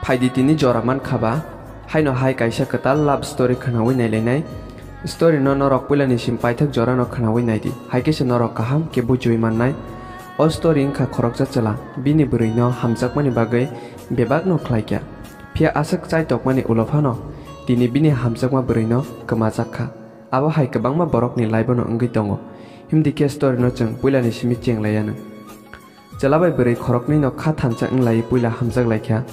Faidi tini joraman khaba haino hai kaisa ketal love story khanawi nailai story no norok puilani sim paithak jora no khanawi naidi haikese norok kaham ke bujui mannai o story ingkha khorokja chala bini bwrui no hamjakmani bagai bebak no khlaikya phia asak chaitokmani ulofano tini bini hamjakma bwrui no kmajakha abo hai kwbangma borokni live no wngui tongo himdike story no chung puilani simi chenglayano chalabai bwrui khorokni no kha thamcha wnglayi puila hamjak laikya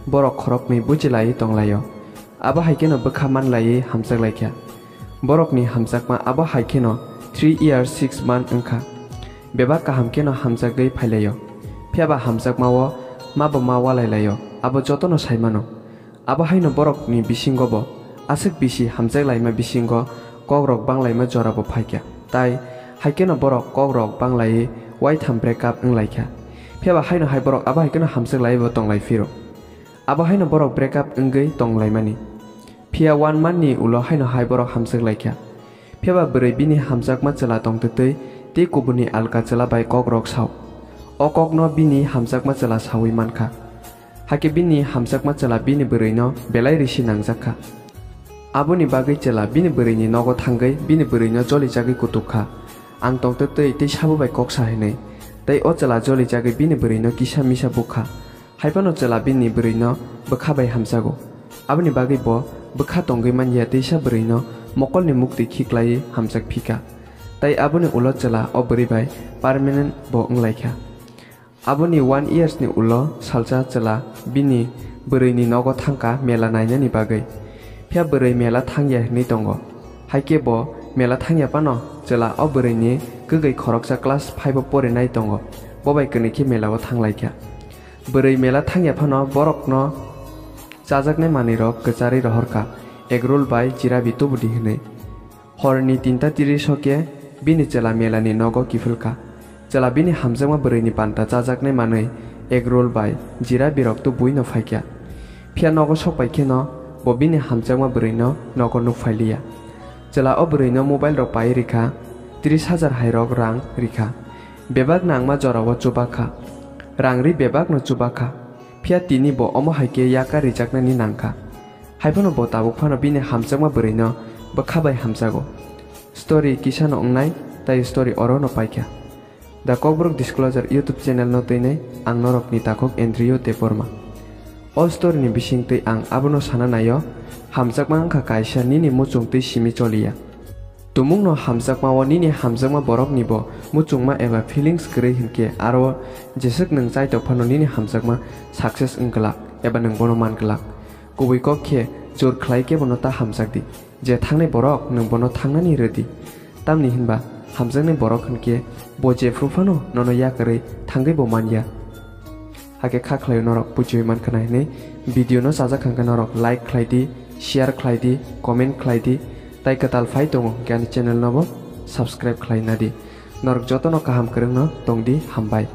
borok khorokni bujilai tonglayo abo haike no bwkha manlayi hamjak laikya borokni hamjakma abo haike no 3 years 6 month wngkha bebak kaham ke no hamjagui phailayo phiaba hamjakmao mabo ma walailayo abo jotono saimano abo haino borokni bisingo bo asik bisi hamjaklaima bisingo kogrok banglaima jorabo phaikya tai haike no borok kogrok banglai wai tham break up wnglaikya phiaba haino hai borok abo haike no hamjaklai bo tonglai phiro abo haino borok break up wngui tonglaimani phia 1 month ni ulo haino hai borok hamjaklaikya phiaba bwrui bini hamjakma chela tongtei ti kubuni alka chela bai kogrok saw o kokno bini hamjakma chela sawi mankha hake bini hamjakma chela bini bwrui no belai rishi nangjakha aboni bagai chela bini bwrui ni nogo thangai bini bwrui no joli jagui kutukha ang tongtei ti sabu bai koksa hinai tei o chela joli jagui bini bwrui no kisa misa bukha haipano chela bini bwrui no bwkha bai hamjago aboni bagai bo bwkha tonggai manya teisa bwrui no mokolni mukti khiklai hamjak phika tai aboni ulo chela o bwrui bai permanent bo wnglaikha aboni 1 years ni ulo salcha chela bini bwrui ni nogo thangka mela nainani bagai phia bwrui mela thangya ni tongo haike bo mela thangya pano chela o bwrui ni kgui khoroksa class 5 pore nai tongo bobai kni mela o thanglaikha bwrui mela thangya pano borok no chajaknai mani rok kchari rohorka egrol bai jirabi tubudi hinai horni 3:30 soke bini chela melani nogo kifulka chela bini hamjakma bwrui ni panta chajaknai manui egrol bai jirabi rok tu buino phaikya phia nogo sokpai kheno bo bini hamjakma bwrui no nogo nukphailia chela o bwrui no mobile rok pai rikha 30,000 hairok rang rikha bebak nangma jorao chubakha rangri bebak no chubakha phia tini bo omo haike yaka rijaknani nangkha haipano bo tabuk phano bini hamjakma bwrui no bwkha bai hamjago story kisano ongnai tai story oro no paikya the Kokborok Disclosure YouTube channel no teinai ang norok ni takok Andrew Teporma o story ni bisingtei ang abono sananayo hamjakma angkha kaisa nini muchungtei simi cholia tumung no hamjakma o nini hamjakma borok ni bo muchungma eba feelings gre hinke aro jesek nang chaitok phano nini hamjakma success ungklak eba nang bono manklak kubui kokhe jor khlai ke bono ta hamjakdi je thangnai borok nang bono thangnani redi tamni hinba hamjaknai borok hinke bo je frufano nono yakare thangai bo manya hake kha khlai norok pujui man khana hinai video no saja khangka norok like khlaidi share khlaidi comment khlaidi tai katal phai tongo gani channel no bo subscribe khlaina di norok jotono kaham kreng no tongdi hambai।